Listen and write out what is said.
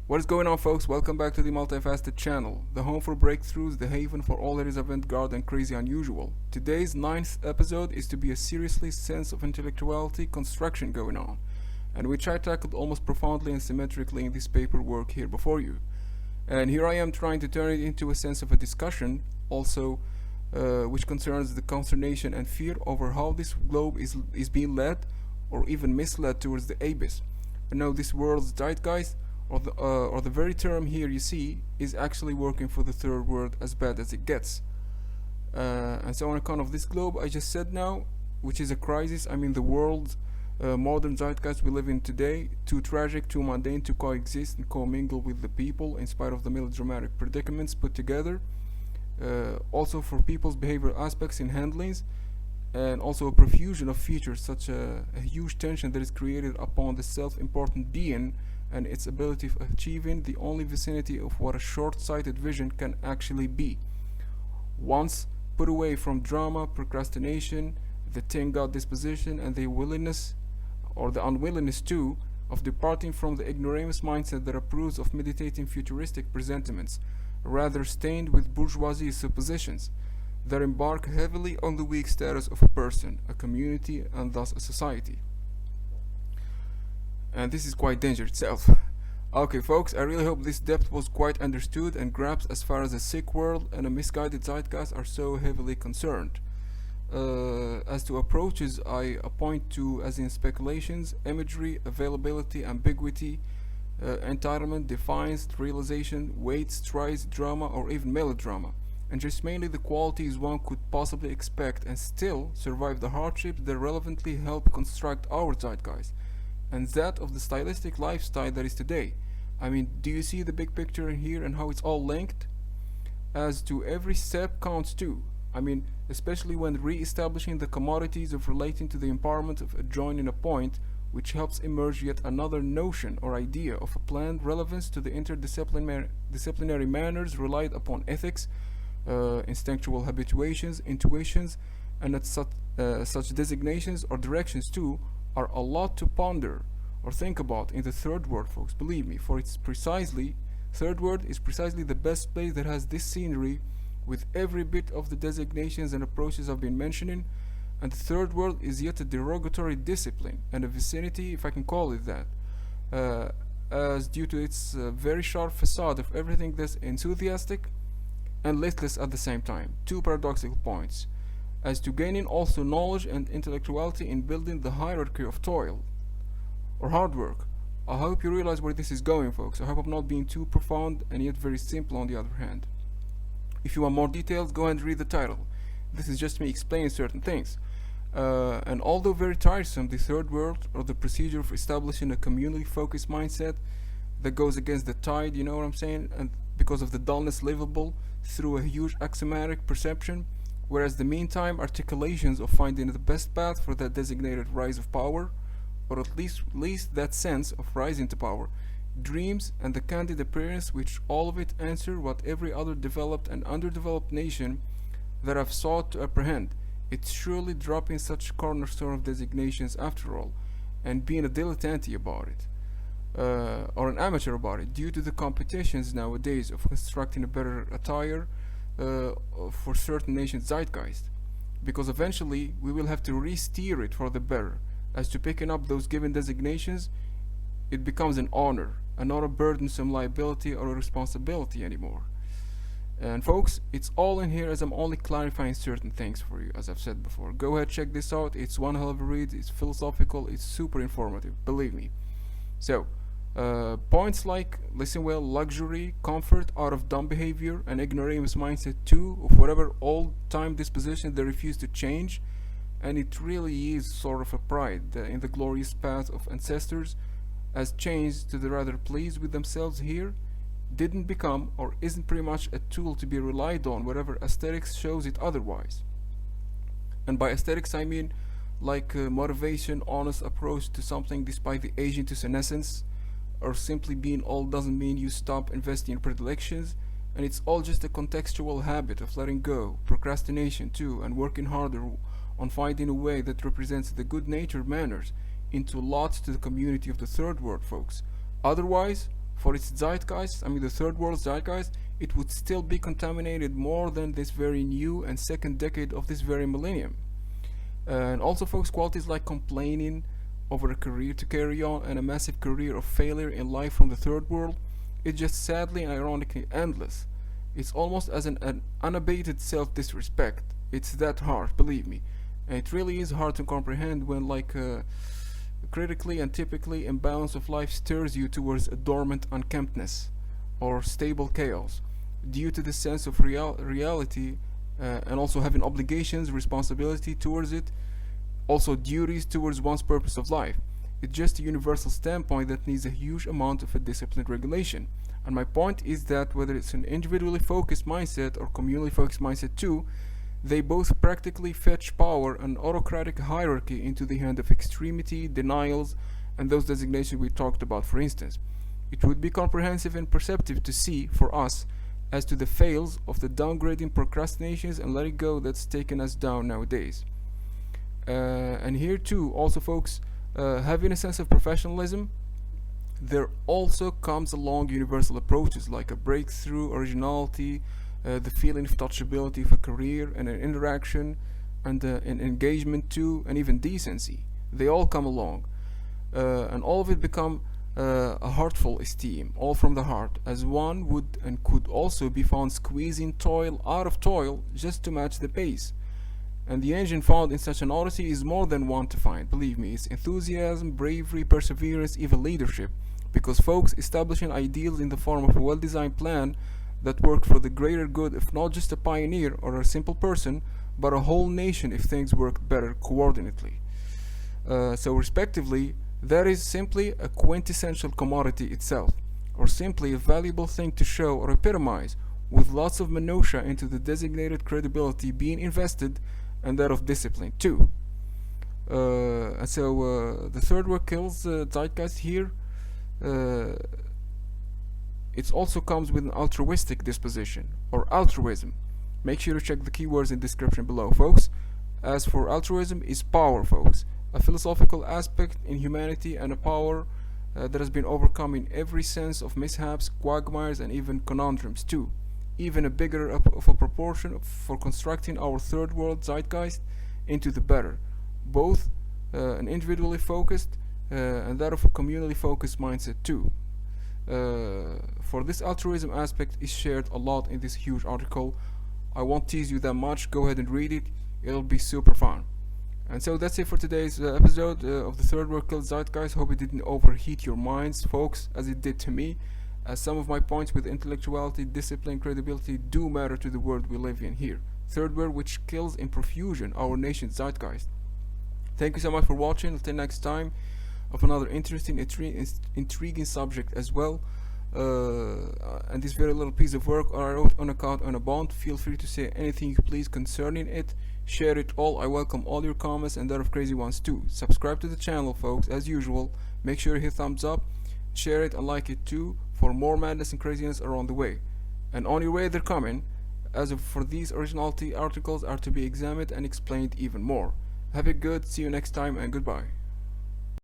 What is going on, folks? Welcome back to the Multi-Faceted channel, the home for breakthroughs, the haven for all that is avant-garde and crazy unusual. Today's 9th episode is to be a seriously sense of intellectuality construction going on, and which I tackled almost profoundly and symmetrically in this paperwork here before you. And here I am trying to turn it into a sense of a discussion, also which concerns the consternation and fear over how this globe is being led or even misled towards the abyss. And now this world's zeitgeist, or the very term here you see, is actually working for the third world as bad as it gets. And so on account of this globe I just said now, which is a crisis, I mean the world's modern zeitgeist we live in today, too tragic, too mundane to coexist and commingle with the people in spite of the melodramatic predicaments put together. Also for people's behavioral aspects in handlings, and also a profusion of features, such a huge tension that is created upon the self-important being and its ability of achieving the only vicinity of what a short-sighted vision can actually be. Once put away from drama, procrastination, the thing-God disposition, and the willingness, or the unwillingness too, of departing from the ignoramus mindset that approves of meditating futuristic presentiments, rather stained with bourgeoisie suppositions that embark heavily on the weak status of a person, a community, and thus a society. And this is quite danger itself. Okay, folks, I really hope this depth was quite understood and grasped as far as a sick world and a misguided zeitgeist are so heavily concerned. As to approaches, I point to, as in speculations, imagery, availability, ambiguity, entitlement, defiance, realization, weight, strides, drama, or even melodrama, and just mainly the qualities one could possibly expect and still survive the hardships that relevantly help construct our zeitgeist, and that of the stylistic lifestyle that is today. I mean, do you see the big picture in here and how it's all linked? As to every step counts too. I mean, especially when re-establishing the commodities of relating to the empowerment of adjoining a point, which helps emerge yet another notion or idea of a planned relevance to the interdisciplinary manners relied upon ethics, instinctual habituations, intuitions, and at such designations or directions too are a lot to ponder or think about in the third world, folks. Believe me, for third world is precisely the best place that has this scenery with every bit of the designations and approaches I've been mentioning, and the third world is yet a derogatory discipline and a vicinity, if I can call it that, as due to its very sharp facade of everything that's enthusiastic and listless at the same time. Two paradoxical points. As to gaining also knowledge and intellectuality in building the hierarchy of toil or hard work. I hope you realize where this is going, folks. I hope I'm not being too profound and yet very simple on the other hand. If you want more details, go ahead and read the title. This is just me explaining certain things. And although very tiresome, the third world, or the procedure of establishing a communally-focused mindset that goes against the tide, you know what I'm saying, and because of the dullness livable through a huge axiomatic perception, whereas the meantime articulations of finding the best path for that designated rise of power, or at least that sense of rising to power, dreams and the candid appearance which all of it answer what every other developed and underdeveloped nation that I've sought to apprehend. It's surely dropping such cornerstone of designations after all, and being a dilettante about it, or an amateur about it, due to the competitions nowadays of constructing a better attire for certain nations' zeitgeist, because eventually we will have to re-steer it for the better. As to picking up those given designations, it becomes an honor and not a burdensome liability or a responsibility anymore. And folks, it's all in here as I'm only clarifying certain things for you, as I've said before. Go ahead, check this out. It's one hell of a read, it's philosophical, it's super informative, believe me. So, points like, listen well, luxury, comfort out of dumb behavior, and ignoramus mindset too, of whatever old-time disposition they refuse to change, and it really is sort of a pride in the glorious path of ancestors, as changed to the rather pleased with themselves here, didn't become or isn't pretty much a tool to be relied on wherever aesthetics shows it otherwise. And by aesthetics I mean like motivation, honest approach to something despite the aging to senescence, or simply being old doesn't mean you stop investing in predilections, and it's all just a contextual habit of letting go, procrastination too, and working harder on finding a way that represents the good-natured manners into lots to the community of the third world, folks. Otherwise, for its zeitgeist, the third world zeitgeist, it would still be contaminated more than this very new and second decade of this very millennium. And also, folks, qualities like complaining over a career to carry on and a massive career of failure in life from the third world, it's just sadly and ironically endless. It's almost as an unabated self-disrespect. It's that harsh, believe me. And it really is hard to comprehend when, critically and typically imbalance of life stirs you towards a dormant unkemptness or stable chaos due to the sense of reality, and also having obligations, responsibility towards it, also duties towards one's purpose of life. It's just a universal standpoint that needs a huge amount of a disciplined regulation. And my point is that whether it's an individually focused mindset or communally focused mindset too, they both practically fetch power and autocratic hierarchy into the hand of extremity, denials, and those designations we talked about, for instance. It would be comprehensive and perceptive to see, for us, as to the fails of the downgrading procrastinations and letting go that's taken us down nowadays. And here too, also folks, having a sense of professionalism, there also comes along universal approaches like a breakthrough, originality, the feeling of touchability of a career and an interaction, and an engagement too, and even decency. They all come along, and all of it become a heartful esteem, all from the heart, as one would and could also be found squeezing toil out of toil just to match the pace. And the engine found in such an odyssey is more than one to find, believe me. It's enthusiasm, bravery, perseverance, even leadership. Because folks, establishing ideals in the form of a well-designed plan that worked for the greater good of not just a pioneer or a simple person, but a whole nation if things worked better coordinately. So respectively, that is simply a quintessential commodity itself, or simply a valuable thing to show or epitomize, with lots of minutiae into the designated credibility being invested, and that of discipline too. And so the third word kills zeitgeist here. It also comes with an altruistic disposition, or altruism. Make sure to check the keywords in the description below, folks. As for altruism, is power, folks. A philosophical aspect in humanity and a power that has been overcome in every sense of mishaps, quagmires, and even conundrums too. Even a bigger of a proportion for constructing our third world zeitgeist into the better. Both an individually focused and that of a communally focused mindset too. For this altruism aspect is shared a lot in this huge article. I won't tease you that much, go ahead and read it, it'll be super fun. And so that's it for today's episode of the Third World Killed Zeitgeist. Hope it didn't overheat your minds, folks, as it did to me, as some of my points with intellectuality, discipline, credibility do matter to the world we live in here. Third world which kills in profusion our nation's zeitgeist. Thank you so much for watching. Until next time, of another interesting, intriguing subject as well. And this very little piece of work I wrote on account on a bond. Feel free to say anything you please concerning it. Share it all. I welcome all your comments and that of crazy ones too. Subscribe to the channel, folks, as usual. Make sure to hit thumbs up, share it and like it too, for more madness and craziness around the way. And on your way they're coming, as for these originality articles are to be examined and explained even more. Have it good, see you next time, and goodbye.